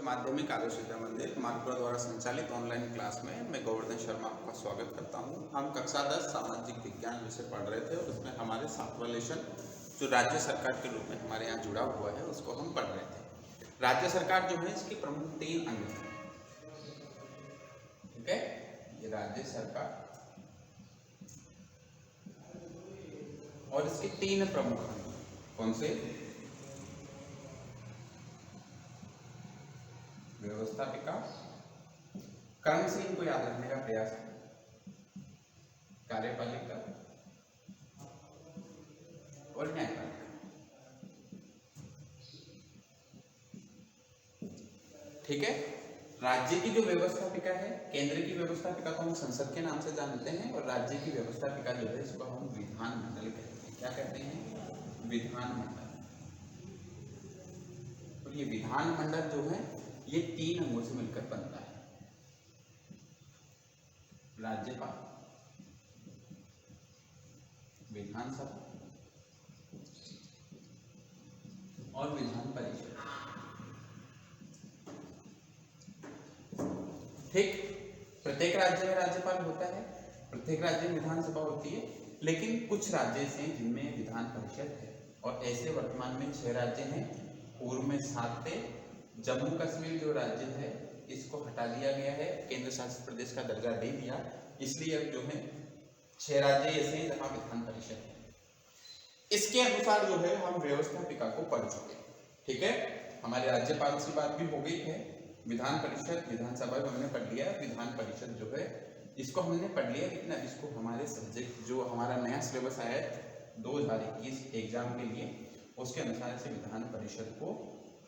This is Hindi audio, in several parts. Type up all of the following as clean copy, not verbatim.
माध्यमिक आदर्श विद्या मंदिर मालपुरा द्वारा संचालित ऑनलाइन क्लास में मैं गोवर्धन शर्मा आपका स्वागत करता हूं। हम कक्षा 10 सामाजिक विज्ञान विषय पढ़ रहे थे और उसमें हमारे 7वां लेसन जो राज्य सरकार के रूप में हमारे यहाँ जुड़ा हुआ है उसको हम पढ़ रहे थे। राज्य सरकार जो है इसके प्रमुख 3 अंग हैं। ठीक है, ये राज्य सरकार और इसके 3 प्रमुख अंग कौन से? व्यवस्थापिका, क्रम से इनको याद रखने का प्रयास है, कार्यपालिका और न्यायपालिका। ठीक है, राज्य की जो व्यवस्थापिका है, केंद्र की व्यवस्थापिका को हम संसद के नाम से जानते हैं और राज्य की व्यवस्थापिका जो है इसको हम विधानमंडल कहते हैं। क्या कहते हैं? विधानमंडल। और ये विधानमंडल जो है ये 3 अंगों से मिलकर बनता है। राज्यपाल, विधानसभा और विधान परिषद। ठीक, प्रत्येक राज्य में राज्यपाल होता है, प्रत्येक राज्य में विधानसभा होती है, लेकिन कुछ राज्य हैं जिनमें विधान परिषद है और ऐसे वर्तमान में 6 राज्य हैं। पूर्व में 7 थे। जम्मू कश्मीर जो राज्य है इसको हटा दिया गया है, केंद्र शासित प्रदेश का दर्जा दे दिया, इसलिए अब जो है 6 राज्य ऐसे हैं जहां विधान परिषद है। इसके अनुसार जो है हम व्यवस्थापिका को पढ़ चुके हैं। ठीक है, हमारे राज्यपाल से बात भी हो गई है। विधान परिषद, विधानसभा को हमने पढ़ लिया, विधान परिषद जो है इसको हमने पढ़ लिया, लेकिन अब इसको हमारे सब्जेक्ट जो हमारा नया सिलेबस आया है 2021 एग्जाम के लिए, उसके अनुसार से विधान परिषद को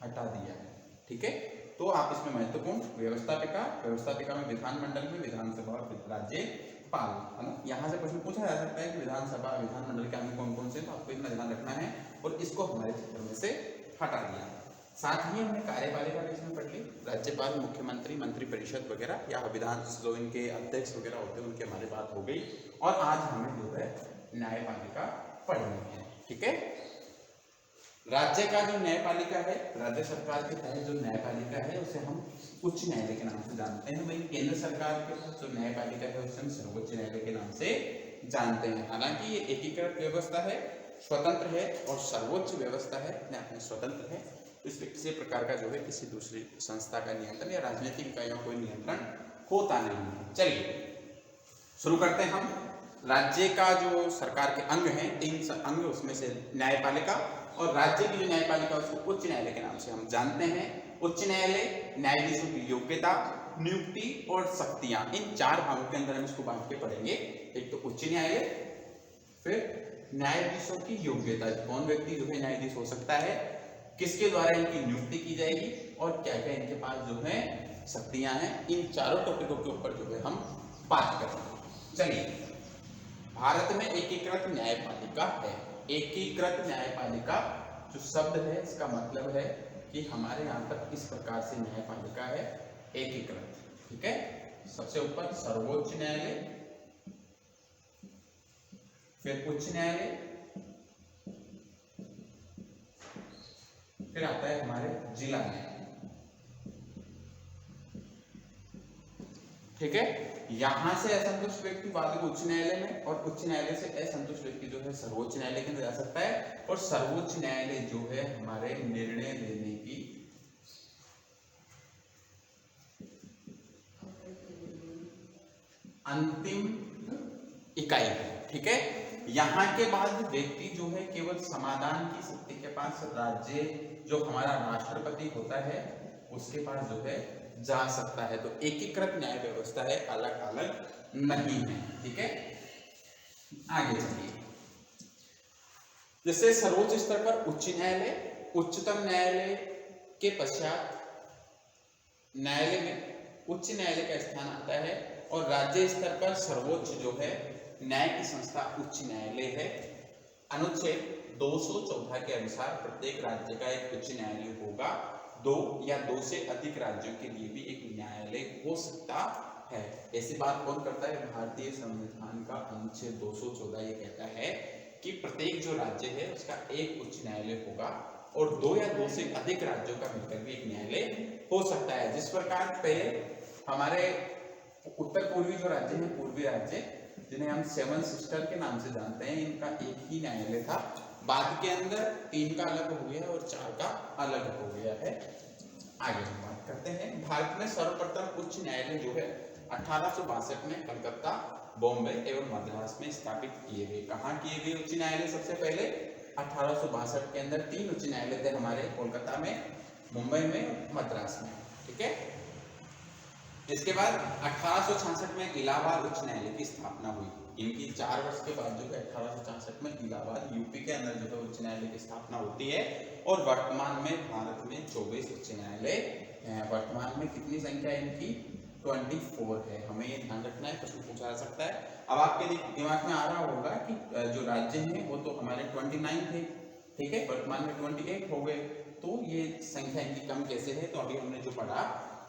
हटा दिया है। ठीक है, तो आप इसमें महत्वपूर्ण व्यवस्थापिका, व्यवस्थापिका में विधानमंडल में विधानसभा और राज्यपाल, है ना। यहाँ से प्रश्न पूछा जा सकता है कि विधानसभा विधानमंडल के अंग कौन कौन से, तो आपको इतना ध्यान रखना है और इसको हमारे चित्र में से हटा दिया। साथ ही हमने कार्यपालिका भी इसमें पढ़ ली, राज्यपाल, मुख्यमंत्री, मंत्री परिषद वगैरह या विधान जो इनके अध्यक्ष वगैरह होते हैं उनकी हमारी बात हो गई। और आज हमें जो है न्यायपालिका पढ़नी है। ठीक है, राज्य का जो न्यायपालिका है, राज्य सरकार के तहत जो न्यायपालिका है उसे हम उच्च न्यायालय के नाम से जानते हैं। वही केंद्र सरकार के तहत जो न्यायपालिका है उसे हम सर्वोच्च न्यायालय के नाम से जानते हैं। हालांकि ये एकीकृत व्यवस्था है, स्वतंत्र है और सर्वोच्च व्यवस्था है, अपने स्वतंत्र है। इसमें किसी प्रकार का जो है किसी दूसरी संस्था का नियंत्रण या राजनीतिक इकाइयों का कोई नियंत्रण होता नहीं है। चलिए शुरू करते हैं हम। राज्य का जो सरकार के अंग हैं 3 अंग, उसमें से न्यायपालिका और राज्य की जो न्यायपालिका उसको उच्च न्यायालय के नाम से हम जानते हैं। उच्च न्यायालय न्यायाधीशों की योग्यता, नियुक्ति और शक्तियां, इन 4 भागों के अंदर हम इसको बांट के पढ़ेंगे। एक तो उच्च न्यायालय, फिर न्यायाधीशों की योग्यता, कौन व्यक्ति जो है न्यायाधीश हो सकता है, किसके द्वारा इनकी नियुक्ति की जाएगी और क्या क्या इनके पास जो है शक्तियां हैं। इन चारों टॉपिकों के ऊपर जो है हम बात करेंगे। चलिए, भारत में एकीकृत न्यायपालिका है। एकीकृत न्यायपालिका जो शब्द है इसका मतलब है कि हमारे यहाँ पर इस प्रकार से न्यायपालिका है, एकीकृत। ठीक है, सबसे ऊपर सर्वोच्च न्यायालय, फिर उच्च न्यायालय, फिर आता है हमारे जिला न्यायालय। ठीक है, यहां से असंतुष्ट व्यक्ति बाद में उच्च न्यायालय में और उच्च न्यायालय से असंतुष्ट व्यक्ति जो है सर्वोच्च न्यायालय के अंदर जा सकता है। और सर्वोच्च न्यायालय जो है हमारे निर्णय लेने की अंतिम इकाई है। ठीक है, यहाँ के बाद व्यक्ति जो है केवल समाधान की शक्ति के पास राज्य जो हमारा राष्ट्रपति होता है उसके पास जो है जा सकता है। तो एकीकृत न्याय व्यवस्था है, अलग अलग नहीं है। ठीक है, आगे चलिए। जैसे सर्वोच्च स्तर पर उच्च न्यायालय, उच्चतम न्यायालय के पश्चात न्यायालय में उच्च न्यायालय का स्थान आता है और राज्य स्तर पर सर्वोच्च जो है न्याय की संस्था उच्च न्यायालय है। अनुच्छेद 214 के अनुसार प्रत्येक राज्य का एक उच्च न्यायालय होगा। 2 या 2 से अधिक राज्यों के लिए भी एक न्यायालय हो सकता है। ऐसी बात कौन करता है? भारतीय संविधान का अनुच्छेद 214 ये कहता है कि प्रत्येक जो राज्य है उसका एक उच्च न्यायालय होगा और 2 या 2 से अधिक राज्यों का मिलकर भी एक न्यायालय हो सकता है। जिस प्रकार पहले हमारे उत्तर पूर्वी जो राज्य हैं, पूर्वी राज्य जिन्हें हम 7 सिस्टर के नाम से जानते हैं, इनका एक ही न्यायालय था। बाद के अंदर 3 का अलग हो गया है और 4 का अलग हो गया है। आगे हम बात करते हैं। भारत में सर्वप्रथम उच्च न्यायालय जो है 1862 में कलकत्ता, बॉम्बे एवं मद्रास में स्थापित किए गए। कहाँ किए गए उच्च न्यायालय? सबसे पहले 1862 के अंदर 3 उच्च न्यायालय थे हमारे, कोलकाता में, मुंबई में, मद्रास में। ठीक है। इसके बाद 1866 में इलाहाबाद उच्च न्यायालय की स्थापना हुई। इनकी 4 वर्ष के बाद जो है 1866 में इलाहाबाद यूपी के अंदर जो है उच्च न्यायालय की स्थापना होती है। और वर्तमान में भारत में 24 उच्च न्यायालय हैं। वर्तमान में कितनी संख्या है इनकी? 24 है। हमें ये ध्यान रखना है, प्रश्न पूछा जा सकता है। अब आपके दिमाग में आ रहा होगा कि जो राज्य हैं वो तो हमारे 29 थे, ठीक है, वर्तमान में 28 हो गए, तो ये संख्या इनकी कम कैसे है? तो अभी हमने जो पढ़ा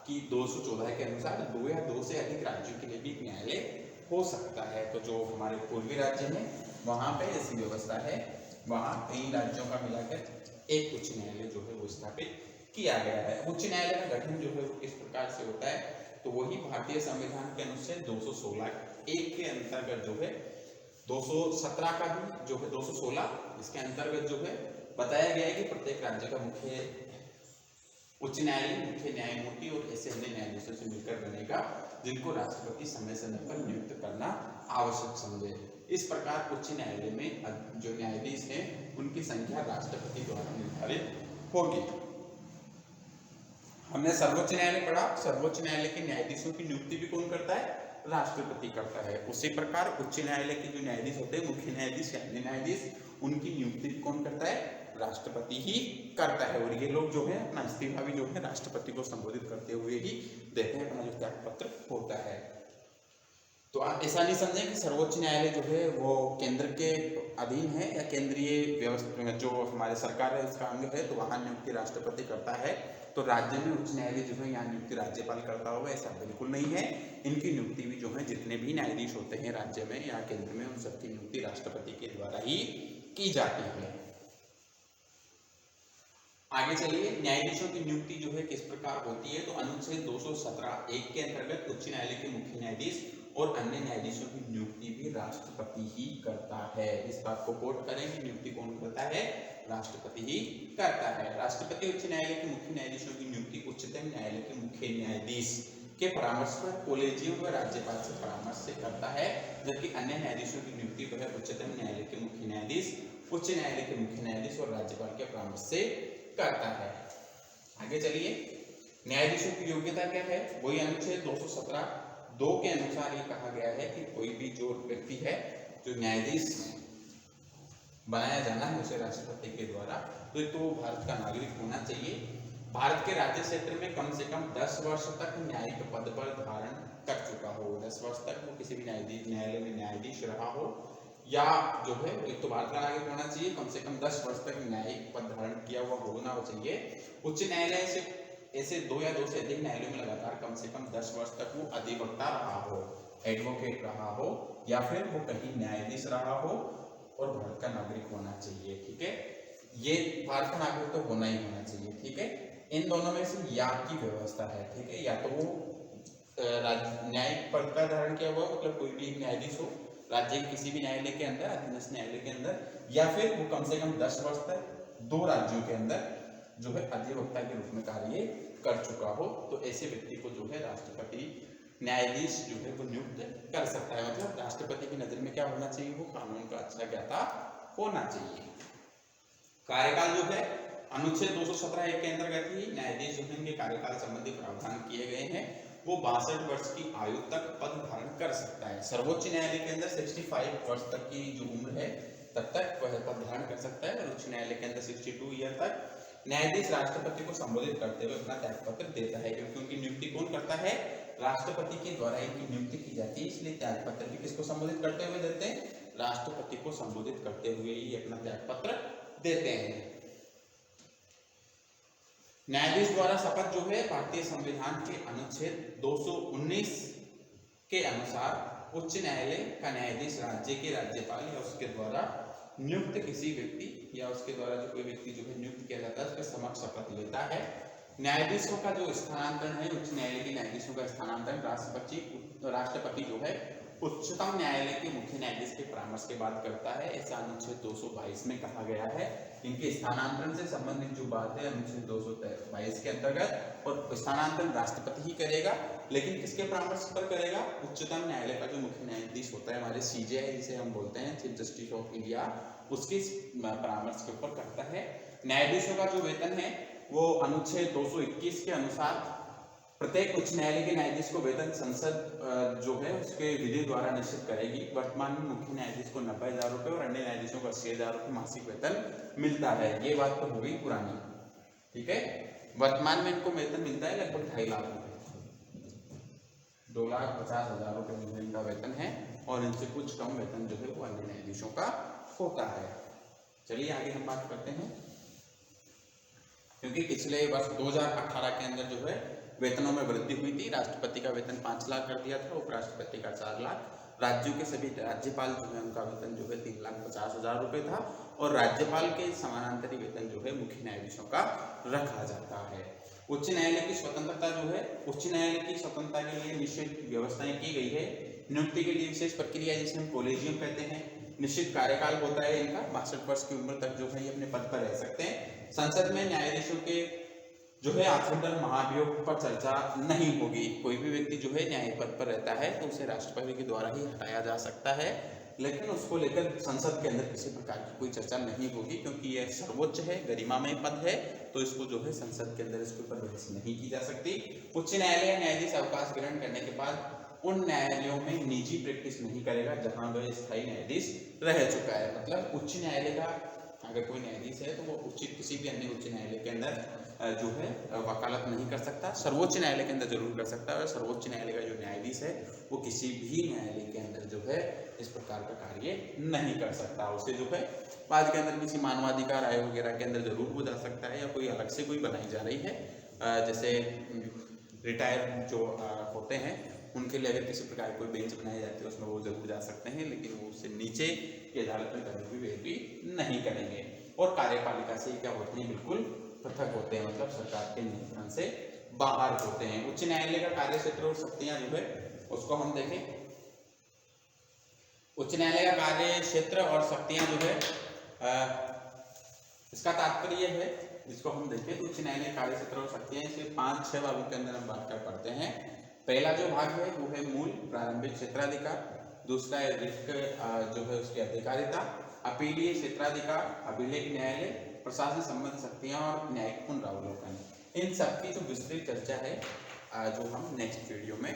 कि 214 के अनुसार 2 या 2 से अधिक राज्यों के लिए भी एक न्यायालय हो सकता है। तो जो हमारे पूर्वी राज्य हैं वहाँ पे ऐसी व्यवस्था है, वहाँ 3 राज्यों का मिलाकर एक उच्च न्यायालय जो है वो स्थापित किया गया है। उच्च न्यायालय का गठन जो है किस प्रकार से होता है? तो वही भारतीय संविधान के अनुच्छेद 216 के अंतर्गत जो है 217 का भी जो है 216 इसके अंतर्गत जो है बताया गया है कि प्रत्येक राज्य का मुख्य उच्च न्यायालय मुख्य न्यायमूर्ति और ऐसे अन्य न्यायाधीशों से मिलकर बनेगा, जिनको राष्ट्रपति समय समय पर नियुक्त करना आवश्यक समझे। इस प्रकार उच्च न्यायालय में जो न्यायाधीश हैं उनकी संख्या राष्ट्रपति द्वारा निर्धारित होगी। हमने सर्वोच्च न्यायालय पढ़ा। सर्वोच्च न्यायालय के न्यायाधीशों की नियुक्ति भी कौन करता है? राष्ट्रपति करता है। उसी प्रकार उच्च न्यायालय के जो न्यायाधीश होते हैं, मुख्य न्यायाधीश या अन्य न्यायाधीश, उनकी नियुक्ति भी कौन करता है? राष्ट्रपति ही करता है। और ये लोग जो है अपना इस्तीफा भी जो है राष्ट्रपति को संबोधित करते हुए ही देते हैं, अपना जो त्याग पत्र होता है। तो आप ऐसा नहीं समझें कि सर्वोच्च न्यायालय जो है वो केंद्र के अधीन है या केंद्रीय व्यवस्था जो हमारे सरकार है उसका अंग है, तो वहां नियुक्ति राष्ट्रपति करता है। तो राज्य में उच्च न्यायालय जो है यहाँ नियुक्ति राज्यपाल करता होगा, ऐसा बिल्कुल नहीं है। इनकी नियुक्ति भी जो है जितने भी न्यायाधीश होते हैं राज्य में या केंद्र में, उन सबकी नियुक्ति राष्ट्रपति के द्वारा ही की जाती है। आगे चलिए, न्यायाधीशों की नियुक्ति जो है किस प्रकार होती है? तो अनुच्छेद 217(1) के अंतर्गत उच्च न्यायालय के मुख्य न्यायाधीश और अन्य न्यायाधीशों की नियुक्ति भी राष्ट्रपति ही करता है। इस बात को कोट करें कि नियुक्ति कौन करता है? राष्ट्रपति ही करता है। राष्ट्रपति उच्च न्यायालय के मुख्य न्यायाधीशों की नियुक्ति उच्चतम न्यायालय के मुख्य न्यायाधीश के परामर्श पर कोलेजियम व राज्यपाल से परामर्श से करता है, जबकि अन्य न्यायाधीशों की नियुक्ति वह उच्चतम न्यायालय के मुख्य न्यायाधीश, उच्च न्यायालय के मुख्य न्यायाधीश और राज्यपाल के परामर्श से करता है। आगे चलिए, न्यायाधीशों की योग्यता क्या है? वही अनुच्छेद 217(2) के अनुसार ये कहा गया है कि कोई भी जो व्यक्ति है जो न्यायाधीश बनाया जाना है उसे राष्ट्रपति के द्वारा, तो एक तो भारत का नागरिक होना चाहिए, भारत के राज्य क्षेत्र में कम से कम 10 वर्ष तक न्यायिक पद पर धारण कर चुका हो। 10 वर्ष तक वो किसी भी न्यायालय में न्यायाधीश रहा हो, या जो है एक तो भारत का नागरिक होना चाहिए, कम से कम 10 वर्ष तक न्यायिक पद धारण किया हुआ होना चाहिए। उच्च न्यायालय से ऐसे 2 या 2 से अधिक न्यायालयों में लगातार कम से कम 10 वर्ष तक वो अधिवक्ता रहा हो, एडवोकेट रहा हो, या फिर वो कहीं न्यायाधीश रहा हो, और भारत का नागरिक होना चाहिए। ठीक है, ये भारत का नागरिक तो होना ही होना चाहिए। ठीक है, इन दोनों में से या की व्यवस्था है। ठीक है, या तो वो न्यायिक पद का धारण किया हुआ, मतलब कोई भी न्यायाधीश हो राज्य के किसी भी न्यायालय के अंदर, अधीनस्थ न्यायालय के अंदर, या फिर वो कम से कम 10 वर्ष तक 2 राज्यों के अंदर जो है अधिवक्ता के रूप में कार्य कर चुका हो, तो ऐसे व्यक्ति को जो है राष्ट्रपति न्यायाधीश जो है वो नियुक्त कर सकता है। मतलब राष्ट्रपति की नजर में क्या होना चाहिए? वो कानून का अच्छा ज्ञाता होना चाहिए। कार्यकाल जो है अनुच्छेद 217(1) के अंतर्गत ही न्यायाधीश जो है इनके कार्यकाल संबंधी प्रावधान किए गए हैं। वो 62 वर्ष की आयु तक पद धारण कर सकता है। सर्वोच्च न्यायालय के अंदर 65 वर्ष तक की जो उम्र है तब तक वह पद धारण कर सकता है, और उच्च न्यायालय के अंदर 62 ईयर तक न्यायाधीश राष्ट्रपति को संबोधित करते हुए अपना त्यागपत्र देता है, क्योंकि उनकी नियुक्ति कौन करता है? राष्ट्रपति के द्वारा इनकी नियुक्ति की जाती है, इसलिए त्यागपत्र भी किसको संबोधित करते हुए देते हैं? राष्ट्रपति को संबोधित करते हुए ही अपना त्यागपत्र देते हैं। न्यायाधीश द्वारा शपथ जो है भारतीय संविधान के अनुच्छेद 219 के अनुसार उच्च न्यायालय का न्यायाधीश राज्य के राज्यपाल या उसके द्वारा नियुक्त किसी व्यक्ति या उसके द्वारा जो कोई व्यक्ति जो है नियुक्त किया जाता है उसके समक्ष शपथ लेता है। न्यायाधीशों का जो स्थानांतरण है, उच्च न्यायालय के न्यायाधीशों का स्थानांतरण राष्ट्रपति जो है उच्चतम न्यायालय के मुख्य न्यायाधीश के परामर्श के बाद करता है। ऐसा अनुच्छेद 222 में कहा गया है। इनके स्थानांतरण से संबंधित जो बात है अनुच्छेद 222 के अंतर्गत, और स्थानांतरण राष्ट्रपति ही करेगा, लेकिन किसके परामर्श पर करेगा? उच्चतम न्यायालय का जो मुख्य न्यायाधीश होता है, हमारे सीजेआई जिसे हम बोलते हैं, चीफ जस्टिस ऑफ इंडिया, उसके परामर्श के ऊपर करता है। न्यायाधीशों का जो वेतन है वो अनुच्छेद 221 के अनुसार प्रत्येक उच्च न्यायालय के न्यायाधीश को वेतन संसद जो है उसके विधि द्वारा निश्चित करेगी। वर्तमान में मुख्य न्यायाधीश को 90,000 रुपए और अन्य न्यायाधीशों को 80,000 रुपए मासिक वेतन मिलता है। ये बात तो हो गई पुरानी, ठीक है। वर्तमान में इनको वेतन मिलता है लगभग 2.5 लाख रुपए, 2,50,000 रुपए जो है इनका वेतन है, और इनसे कुछ कम वेतन जो है वो अन्य न्यायाधीशों का होता है। चलिए आगे हम बात करते हैं। क्योंकि पिछले वर्ष 2018 के अंदर जो है वेतनों में वृद्धि हुई थी। राष्ट्रपति का वेतन 5 लाख कर दिया था, उपराष्ट्रपति का 4 लाख, राज्यों के सभी राज्यपाल जो है उनका वेतन जो है 3,50,000 रुपए था, और राज्यपाल के समानांतरी वेतन जो है मुख्य न्यायाधीशों का रखा जाता है। उच्च न्यायालय की स्वतंत्रता जो है, उच्च न्यायालय की स्वतंत्रता के लिए निश्चित व्यवस्थाएं की गई है। नियुक्ति के लिए विशेष प्रक्रिया जिसे हम कोलेजियम कहते हैं, निश्चित कार्यकाल होता है इनका, 62 वर्ष की उम्र तक जो है ये अपने पद पर रह सकते हैं। संसद में न्यायाधीशों के जो है आखिरकार महाभियोग पर चर्चा नहीं होगी। कोई भी व्यक्ति जो है न्याय पद पर रहता है तो उसे राष्ट्रपति के द्वारा ही हटाया जा सकता है, लेकिन उसको लेकर संसद के अंदर किसी प्रकार की कोई चर्चा नहीं होगी, क्योंकि यह सर्वोच्च है, गरिमामय पद है, तो इसको जो है संसद के अंदर इसके ऊपर बहस नहीं की जा सकती। उच्च न्यायालय न्यायाधीश अवकाश ग्रहण करने के बाद उन न्यायालयों में निजी प्रैक्टिस नहीं करेगा जहां वह स्थायी न्यायाधीश रह चुका है। मतलब उच्च न्यायालय का अगर कोई न्यायाधीश है तो वो उचित किसी भी अन्य उच्च न्यायालय के अंदर जो है वकालत नहीं कर सकता। सर्वोच्च न्यायालय के अंदर जरूर कर सकता है, और सर्वोच्च न्यायालय का जो न्यायाधीश है वो किसी भी न्यायालय के अंदर जो है इस प्रकार का कार्य नहीं कर सकता। उसे जो है बाद के अंदर किसी मानवाधिकार आयोग वगैरह के अंदर जरूर वो जा सकता है, या कोई अलग से कोई बनाई जा रही है, जैसे रिटायर जो होते हैं उनके लिए अगर किसी प्रकार कोई बेंच बनाई जाती है उसमें वो जरूर जा सकते हैं, लेकिन वो उससे नीचे की अदालत में कभी भी वे भी नहीं करेंगे। और कार्यपालिका से क्या होते हैं? बिल्कुल पृथक होते हैं, मतलब सरकार के नियंत्रण से बाहर होते हैं। उच्च न्यायालय का कार्य क्षेत्र और शक्तियां जो है उसको हम देखें। उच्च न्यायालय का कार्य क्षेत्र और शक्तियां जो है इसका तात्पर्य है, जिसको हम देखें तो उच्च न्यायालय कार्य क्षेत्र और शक्तियां, इसे 5-6 भागों के अंदर हम बात कर पढ़ते हैं। पहला जो भाग है वो है मूल प्रारंभिक क्षेत्राधिकार, दूसरा है रिक्त जो है उसकी अधिकारिता, अपीलीय क्षेत्राधिकार, अभिलेख न्यायालय, प्रशासन संबंध शक्तियां और न्यायिक पुनरावलोकन। इन सब की जो विस्तृत चर्चा है जो हम नेक्स्ट वीडियो में